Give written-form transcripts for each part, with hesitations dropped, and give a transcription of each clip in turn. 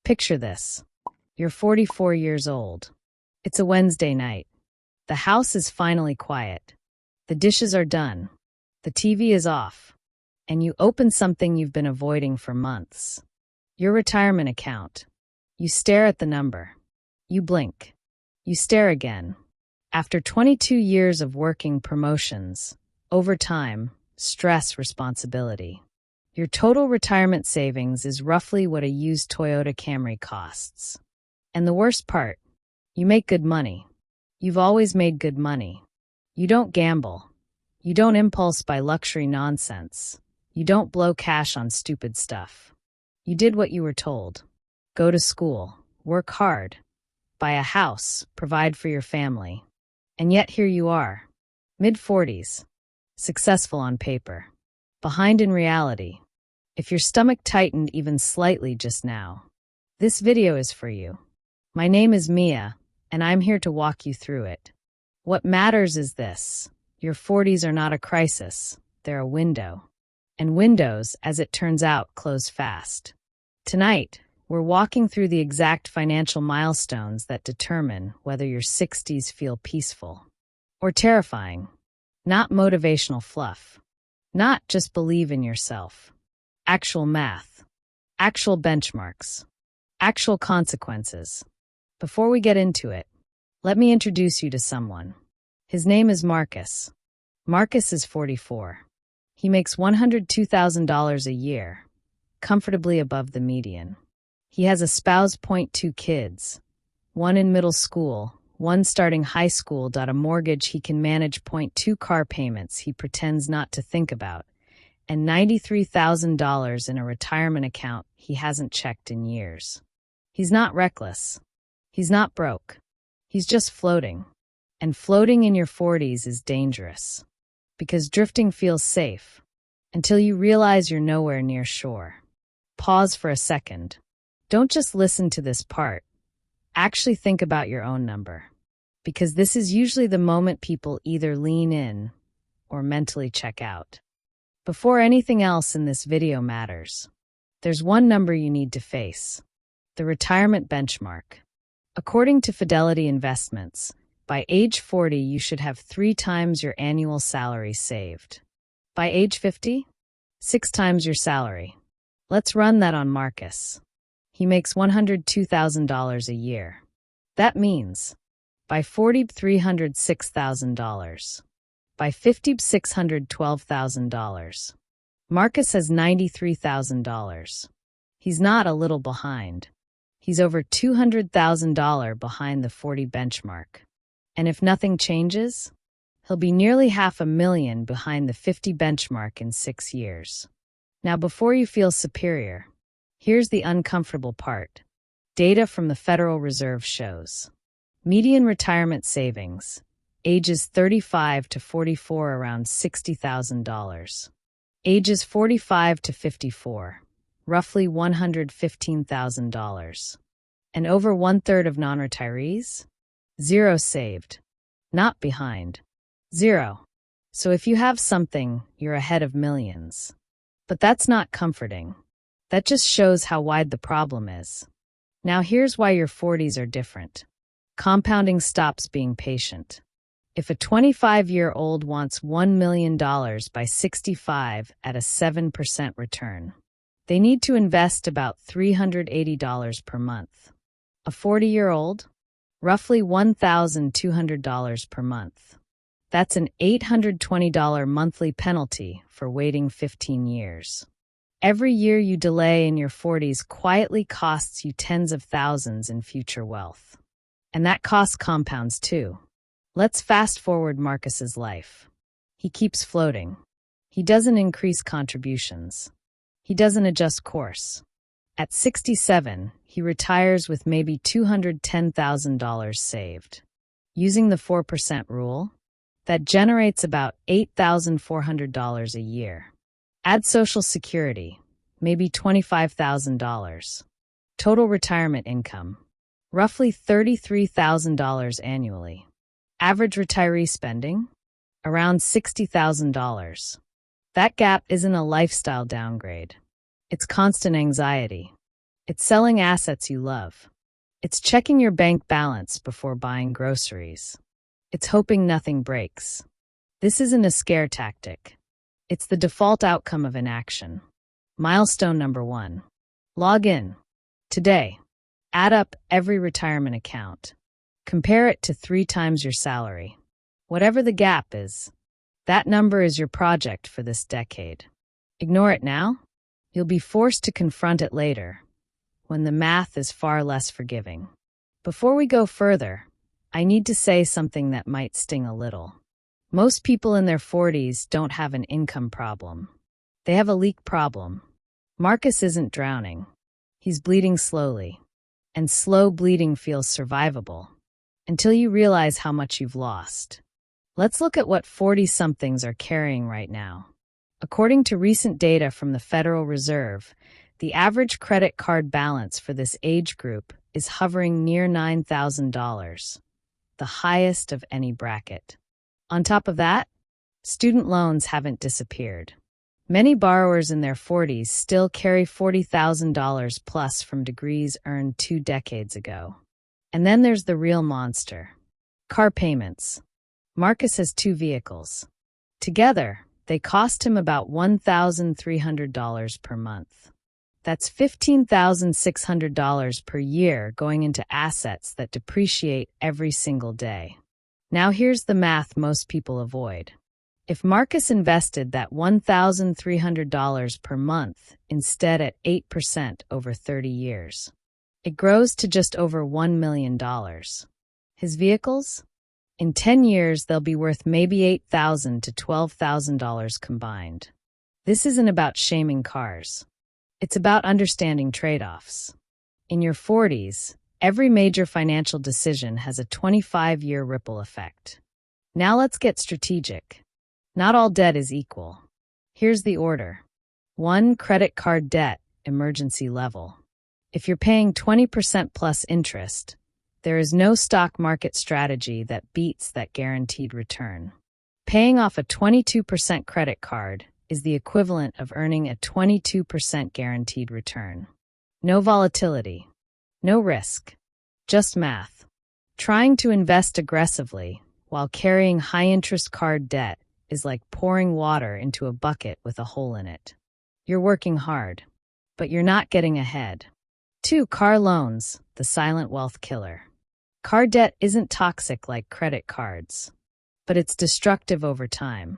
Picture this. You're 44 years old. It's a Wednesday night. The house is finally quiet. The dishes are done. The TV is off. And you open something you've been avoiding for months. Your retirement account. You stare at the number. You blink. You stare again. After 22 years of working, promotions, overtime, stress, responsibility, your total retirement savings is roughly what a used Toyota Camry costs. And the worst part, you make good money. You've always made good money. You don't gamble. You don't impulse buy luxury nonsense. You don't blow cash on stupid stuff. You did what you were told. Go to school, work hard, buy a house, provide for your family. And yet here you are, mid-40s, successful on paper, behind in reality. If your stomach tightened even slightly just now, this video is for you. My name is Mia, and I'm here to walk you through it. What matters is this: your 40s are not a crisis, they're a window. And windows, as it turns out, close fast. Tonight, we're walking through the exact financial milestones that determine whether your 60s feel peaceful or terrifying. Not motivational fluff. Not just believe in yourself. Actual math. Actual benchmarks. Actual consequences. Before we get into it, let me introduce you to someone. His name is Marcus. Marcus is 44. He makes $102,000 a year, comfortably above the median. He has a spouse, 2 kids, one in middle school, one starting high school. A mortgage he can manage, 2 car payments he pretends not to think about, and $93,000 in a retirement account he hasn't checked in years. He's not reckless. He's not broke. He's just floating. And floating in your 40s is dangerous. Because drifting feels safe, until you realize you're nowhere near shore. Pause for a second. Don't just listen to this part. Actually think about your own number. Because this is usually the moment people either lean in or mentally check out. Before anything else in this video matters, there's one number you need to face: the retirement benchmark. According to Fidelity Investments, by age 40, you should have 3 times your annual salary saved. By age 50, 6 times your salary. Let's run that on Marcus. He makes $102,000 a year. That means, by 40, $306,000. By 50, $612,000. Marcus has $93,000. He's not a little behind. He's over $200,000 behind the 40 benchmark. And if nothing changes, he'll be nearly $500,000 behind the 50 benchmark in 6 years. Now, before you feel superior, here's the uncomfortable part. Data from the Federal Reserve shows median retirement savings, ages 35 to 44, around $60,000. Ages 45 to 54, roughly $115,000. And over 1/3 of non-retirees? 0 saved. Not behind. 0. So if you have something, you're ahead of millions. But that's not comforting. That just shows how wide the problem is. Now here's why your 40s are different. Compounding stops being patient. If a 25-year-old wants $1 million by 65 at a 7% return, they need to invest about $380 per month. A 40-year-old? Roughly $1,200 per month. That's an $820 monthly penalty for waiting 15 years. Every year you delay in your 40s quietly costs you tens of thousands in future wealth. And that cost compounds too. Let's fast forward Marcus's life. He keeps floating. He doesn't increase contributions. He doesn't adjust course. At 67, he retires with maybe $210,000 saved. Using the 4% rule, that generates about $8,400 a year. Add Social Security, maybe $25,000. Total retirement income, roughly $33,000 annually. Average retiree spending, around $60,000. That gap isn't a lifestyle downgrade. It's constant anxiety. It's selling assets you love. It's checking your bank balance before buying groceries. It's hoping nothing breaks. This isn't a scare tactic. It's the default outcome of inaction. Milestone number 1. Log in. Today. Add up every retirement account. Compare it to 3 times your salary. Whatever the gap is, that number is your project for this decade. Ignore it now? You'll be forced to confront it later, when the math is far less forgiving. Before we go further, I need to say something that might sting a little. Most people in their 40s don't have an income problem. They have a leak problem. Marcus isn't drowning. He's bleeding slowly. And slow bleeding feels survivable, until you realize how much you've lost. Let's look at what 40-somethings are carrying right now. According to recent data from the Federal Reserve, the average credit card balance for this age group is hovering near $9,000, the highest of any bracket. On top of that, student loans haven't disappeared. Many borrowers in their 40s still carry $40,000 plus from degrees earned 2 decades ago. And then there's the real monster. Car payments. Marcus has 2 vehicles. Together, they cost him about $1,300 per month. That's $15,600 per year going into assets that depreciate every single day. Now here's the math most people avoid. If Marcus invested that $1,300 per month instead at 8% over 30 years, it grows to just over $1 million. His vehicles? In 10 years, they'll be worth maybe $8,000 to $12,000 combined. This isn't about shaming cars. It's about understanding trade-offs. In your 40s, every major financial decision has a 25-year ripple effect. Now let's get strategic. Not all debt is equal. Here's the order. 1. Credit card debt, emergency level. If you're paying 20% plus interest, there is no stock market strategy that beats that guaranteed return. Paying off a 22% credit card is the equivalent of earning a 22% guaranteed return. No volatility. No risk. Just math. Trying to invest aggressively while carrying high-interest card debt is like pouring water into a bucket with a hole in it. You're working hard, but you're not getting ahead. 2. Car loans, the silent wealth killer. Car debt isn't toxic like credit cards, but it's destructive over time,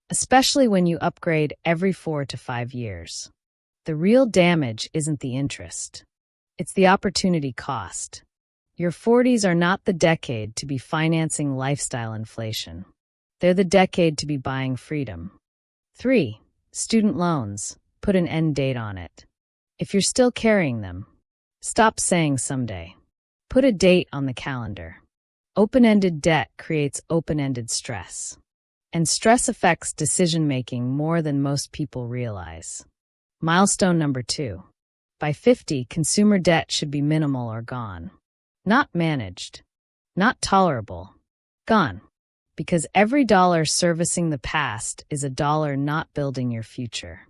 especially when you upgrade every 4 to 5 years. The real damage isn't the interest. It's the opportunity cost. Your 40s are not the decade to be financing lifestyle inflation. They're the decade to be buying freedom. 3. Student loans. Put an end date on it. If you're still carrying them, stop saying someday. Put a date on the calendar. Open-ended debt creates open-ended stress. And stress affects decision-making more than most people realize. Milestone number 2. By 50, consumer debt should be minimal or gone. Not managed. Not tolerable. Gone. Because every dollar servicing the past is a dollar not building your future.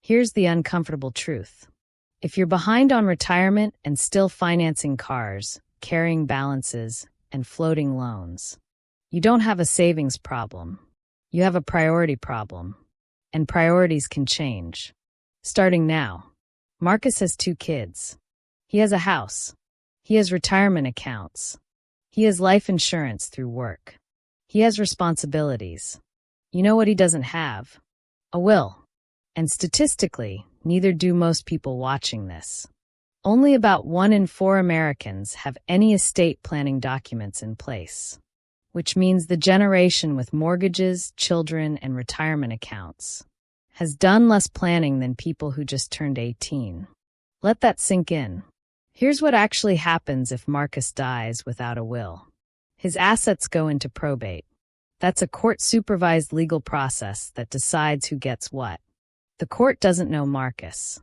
Here's the uncomfortable truth. If you're behind on retirement and still financing cars, carrying balances, and floating loans, you don't have a savings problem. You have a priority problem. And priorities can change. Starting now. Marcus has 2 kids. He has a house. He has retirement accounts. He has life insurance through work. He has responsibilities. You know what he doesn't have? A will. And statistically, neither do most people watching this. Only about 1 in 4 Americans have any estate planning documents in place, which means the generation with mortgages, children, and retirement accounts has done less planning than people who just turned 18. Let that sink in. Here's what actually happens if Marcus dies without a will. His assets go into probate. That's a court-supervised legal process that decides who gets what. The court doesn't know Marcus.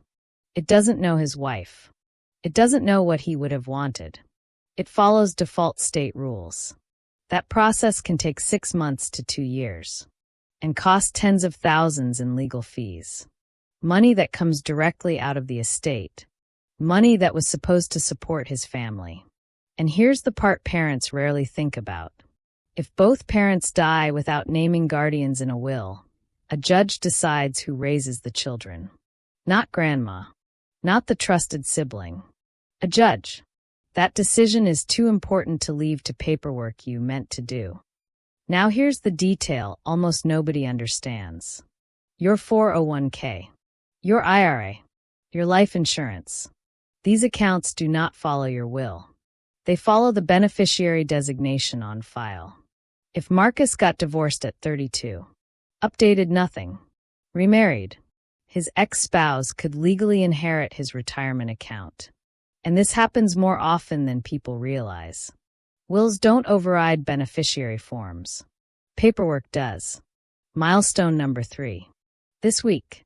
It doesn't know his wife. It doesn't know what he would have wanted. It follows default state rules. That process can take 6 months to 2 years and cost tens of thousands in legal fees. Money that comes directly out of the estate, money that was supposed to support his family. And here's the part parents rarely think about. If both parents die without naming guardians in a will, a judge decides who raises the children. Not grandma. Not the trusted sibling. A judge. That decision is too important to leave to paperwork you meant to do. Now here's the detail almost nobody understands. Your 401k. Your IRA. Your life insurance. These accounts do not follow your will. They follow the beneficiary designation on file. If Marcus got divorced at 32, updated nothing, remarried, his ex-spouse could legally inherit his retirement account. And this happens more often than people realize. Wills don't override beneficiary forms. Paperwork does. Milestone number 3. This week,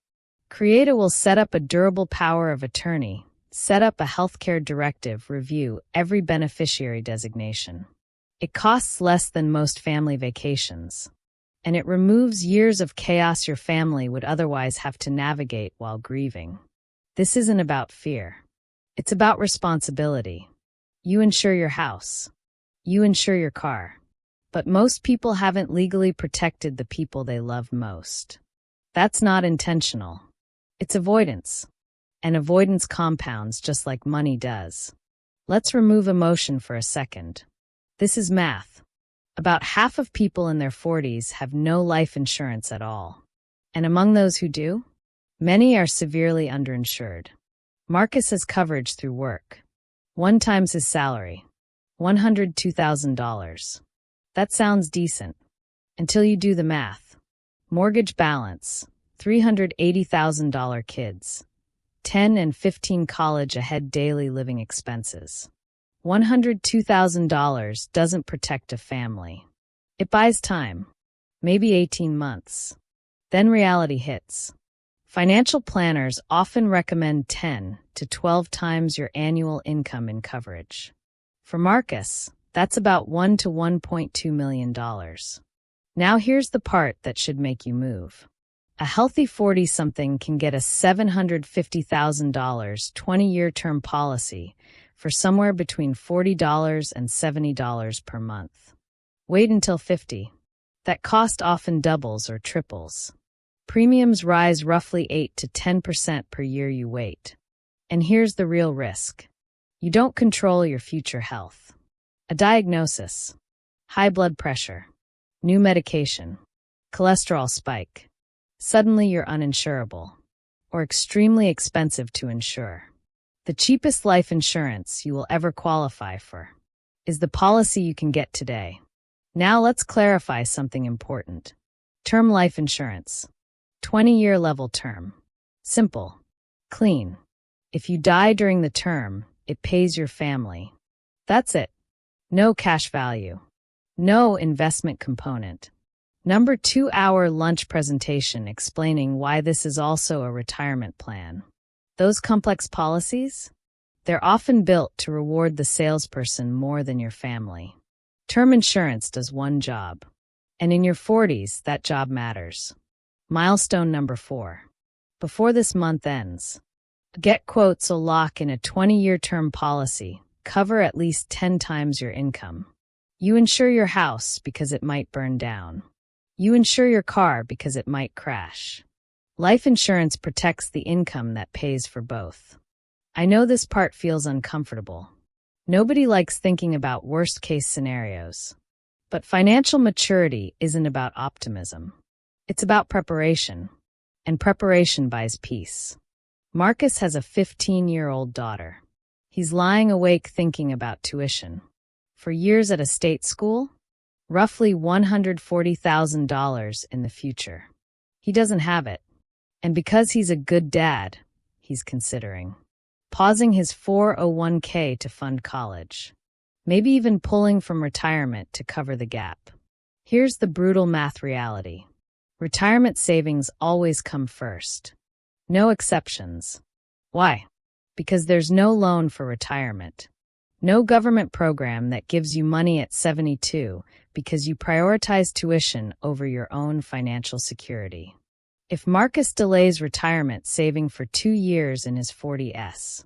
Creata will set up a durable power of attorney, set up a healthcare directive, review every beneficiary designation. It costs less than most family vacations, and it removes years of chaos your family would otherwise have to navigate while grieving. This isn't about fear. It's about responsibility. You insure your house. You insure your car. But most people haven't legally protected the people they love most. That's not intentional. It's avoidance. And avoidance compounds just like money does. Let's remove emotion for a second. This is math. About half of people in their 40s have no life insurance at all. And among those who do, many are severely underinsured. Marcus has coverage through work. 1 times his salary. $102,000. That sounds decent. Until you do the math. Mortgage balance. $380,000 kids. 10 and 15 college ahead daily living expenses. $102,000 doesn't protect a family. It buys time. Maybe 18 months. Then reality hits. Financial planners often recommend 10 to 12 times your annual income in coverage. For Marcus, that's about $1 to $1.2 million. Now here's the part that should make you move. A healthy 40-something can get a $750,000 20-year term policy for somewhere between $40 and $70 per month. Wait until 50. That cost often doubles or triples. Premiums rise roughly 8 to 10% per year you wait. And here's the real risk. You don't control your future health. A diagnosis. High blood pressure. New medication. Cholesterol spike. Suddenly you're uninsurable. Or extremely expensive to insure. The cheapest life insurance you will ever qualify for is the policy you can get today. Now let's clarify something important. Term life insurance. 20-year level term. Simple. Clean. If you die during the term, it pays your family. That's it. No cash value. No investment component. Number 2-hour lunch presentation explaining why this is also a retirement plan. Those complex policies? They're often built to reward the salesperson more than your family. Term insurance does one job. And in your 40s, that job matters. Milestone number 4. Before this month ends, get quotes will lock in a 20-year term policy, cover at least 10 times your income. You insure your house because it might burn down. You insure your car because it might crash. Life insurance protects the income that pays for both. I know this part feels uncomfortable. Nobody likes thinking about worst-case scenarios. But financial maturity isn't about optimism. It's about preparation. And preparation buys peace. Marcus has a 15-year-old daughter. He's lying awake thinking about tuition. For years at a state school? Roughly $140,000 in the future. He doesn't have it. And because he's a good dad, he's considering pausing his 401k to fund college. Maybe even pulling from retirement to cover the gap. Here's the brutal math reality. Retirement savings always come first. No exceptions. Why? Because there's no loan for retirement. No government program that gives you money at 72 because you prioritize tuition over your own financial security. If Marcus delays retirement saving for 2 years in his 40s,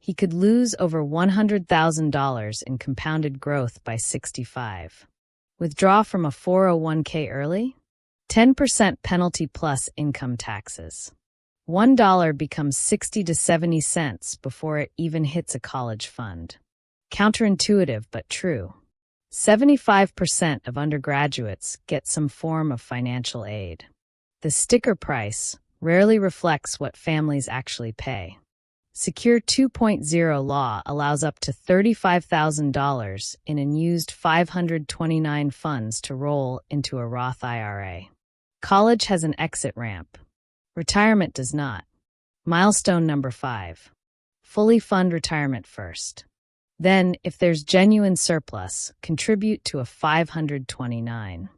He could lose over $100,000 in compounded growth by 65. Withdraw from a 401k early? 10% penalty plus income taxes. $1 becomes 60 to 70 cents before it even hits a college fund. Counterintuitive but true. 75% of undergraduates get some form of financial aid. The sticker price rarely reflects what families actually pay. Secure 2.0 law allows up to $35,000 in unused 529 funds to roll into a Roth IRA. College has an exit ramp. Retirement does not. Milestone number 5. Fully fund retirement first. Then, if there's genuine surplus, contribute to a 529.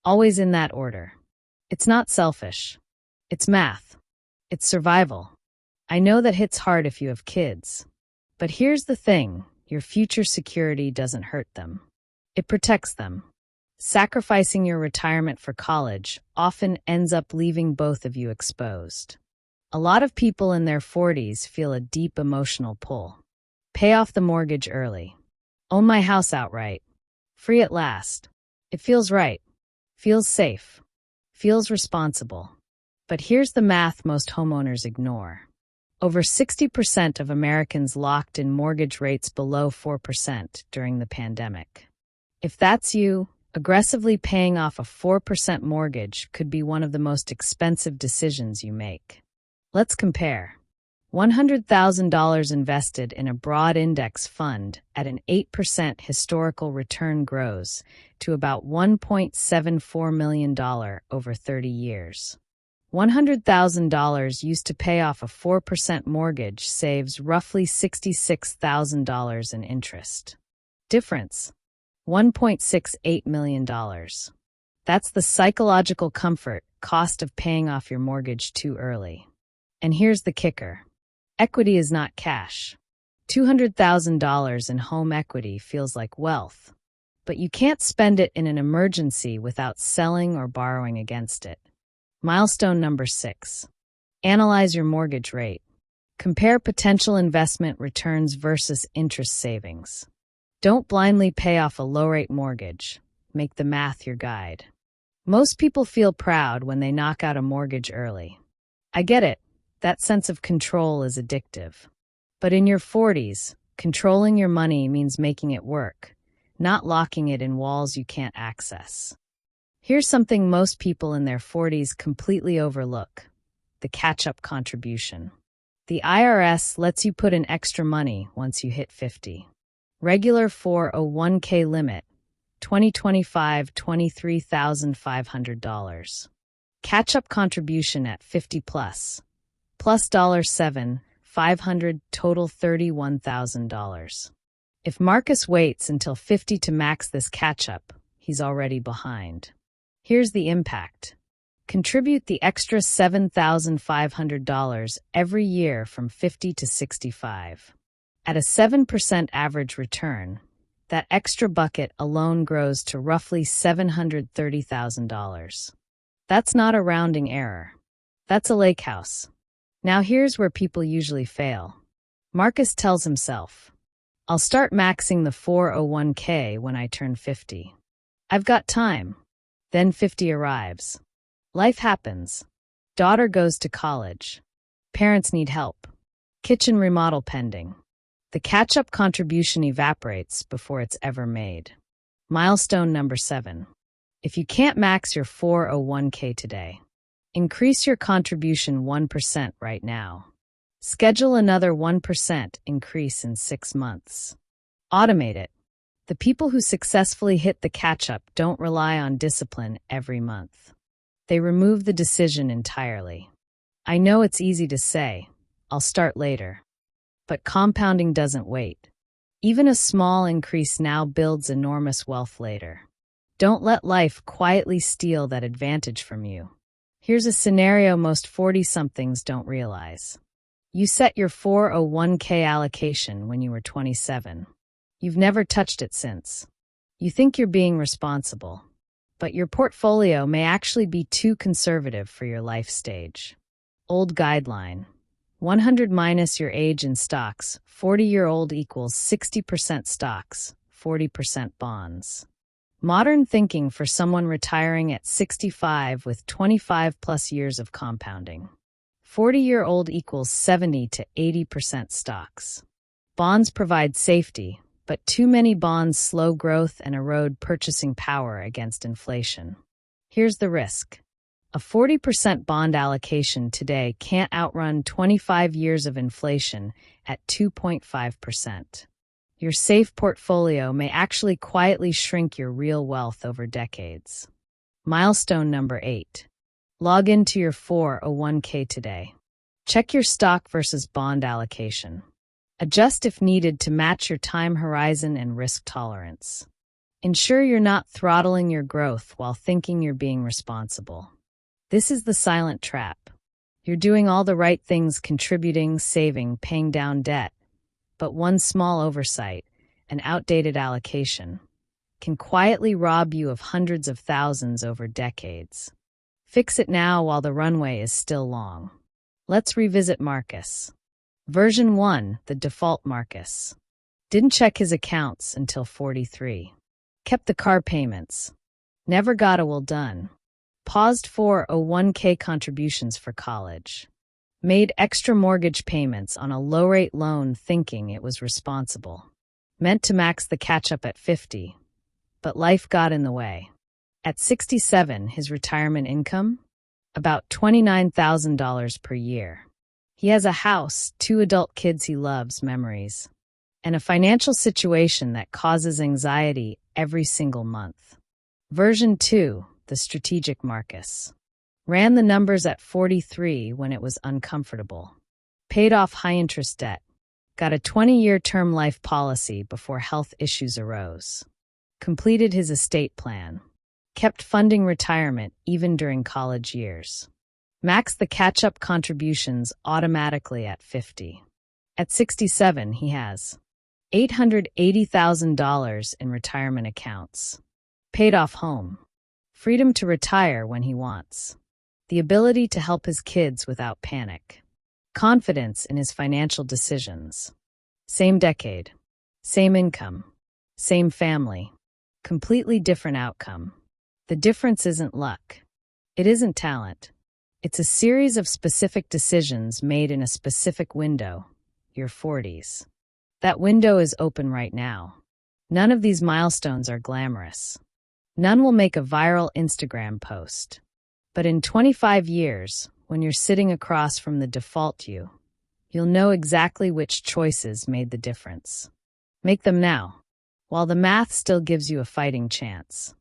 Always in that order. It's not selfish. It's math. It's survival. I know that hits hard if you have kids. But here's the thing, your future security doesn't hurt them. It protects them. Sacrificing your retirement for college often ends up leaving both of you exposed. A lot of people in their 40s feel a deep emotional pull. Pay off the mortgage early. Own my house outright. Free at last. It feels right. Feels safe. Feels responsible. But here's the math most homeowners ignore. Over 60% of Americans locked in mortgage rates below 4% during the pandemic. If that's you, aggressively paying off a 4% mortgage could be one of the most expensive decisions you make. Let's compare. $100,000 invested in a broad index fund at an 8% historical return grows to about $1.74 million over 30 years. $100,000 used to pay off a 4% mortgage saves roughly $66,000 in interest. Difference: $1.68 million. That's the psychological comfort cost of paying off your mortgage too early. And here's the kicker. Equity is not cash. $200,000 in home equity feels like wealth, but you can't spend it in an emergency without selling or borrowing against it. Milestone number 6. Analyze your mortgage rate. Compare potential investment returns versus interest savings. Don't blindly pay off a low-rate mortgage. Make the math your guide. Most people feel proud when they knock out a mortgage early. I get it. That sense of control is addictive. But in your 40s, controlling your money means making it work, not locking it in walls you can't access. Here's something most people in their 40s completely overlook: the catch-up contribution. The IRS lets you put in extra money once you hit 50. Regular 401k limit, 2025 $23,500. Catch-up contribution at 50 plus $7,500, total $31,000. If Marcus waits until 50 to max this catch-up, he's already behind. Here's the impact. Contribute the extra $7,500 every year from 50 to 65. At a 7% average return, that extra bucket alone grows to roughly $730,000. That's not a rounding error. That's a lake house. Now here's where people usually fail. Marcus tells himself, I'll start maxing the 401k when I turn 50. I've got time. Then 50 arrives. Life happens. Daughter goes to college. Parents need help. Kitchen remodel pending. The catch-up contribution evaporates before it's ever made. Milestone number 7. If you can't max your 401k today, increase your contribution 1% right now. Schedule another 1% increase in 6 months. Automate it. The people who successfully hit the catch-up don't rely on discipline every month. They remove the decision entirely. I know it's easy to say, I'll start later. But compounding doesn't wait. Even a small increase now builds enormous wealth later. Don't let life quietly steal that advantage from you. Here's a scenario most 40-somethings don't realize. You set your 401k allocation when you were 27. You've never touched it since. You think you're being responsible, but your portfolio may actually be too conservative for your life stage. Old guideline. 100 minus your age in stocks. 40-year-old equals 60% stocks, 40% bonds. Modern thinking for someone retiring at 65 with 25 plus years of compounding. 40-year-old equals 70 to 80% stocks. Bonds provide safety, but too many bonds slow growth and erode purchasing power against inflation. Here's the risk. A 40% bond allocation today can't outrun 25 years of inflation at 2.5%. Your safe portfolio may actually quietly shrink your real wealth over decades. Milestone number 8. Log into your 401k today. Check your stock versus bond allocation. Adjust if needed to match your time horizon and risk tolerance. Ensure you're not throttling your growth while thinking you're being responsible. This is the silent trap. You're doing all the right things, contributing, saving, paying down debt, but one small oversight, an outdated allocation, can quietly rob you of hundreds of thousands over decades. Fix it now while the runway is still long. Let's revisit Marcus. Version 1, the default Marcus. Didn't check his accounts until 43. Kept the car payments. Never got a will done. Paused 401k contributions for college. Made extra mortgage payments on a low-rate loan thinking it was responsible. Meant to max the catch-up at 50, but life got in the way. At 67, his retirement income? About $29,000 per year. He has a house, 2 adult kids he loves, memories, and a financial situation that causes anxiety every single month. Version 2, the strategic Marcus. Ran the numbers at 43 when it was uncomfortable. Paid off high-interest debt. Got a 20-year term life policy before health issues arose. Completed his estate plan. Kept funding retirement even during college years. Maxed the catch-up contributions automatically at 50. At 67, he has $880,000 in retirement accounts. Paid off home. Freedom to retire when he wants. The ability to help his kids without panic. Confidence in his financial decisions. Same decade. Same income. Same family. Completely different outcome. The difference isn't luck. It isn't talent. It's a series of specific decisions made in a specific window, your 40s. That window is open right now. None of these milestones are glamorous. None will make a viral Instagram post. But in 25 years, when you're sitting across from the default you'll know exactly which choices made the difference. Make them now, while the math still gives you a fighting chance.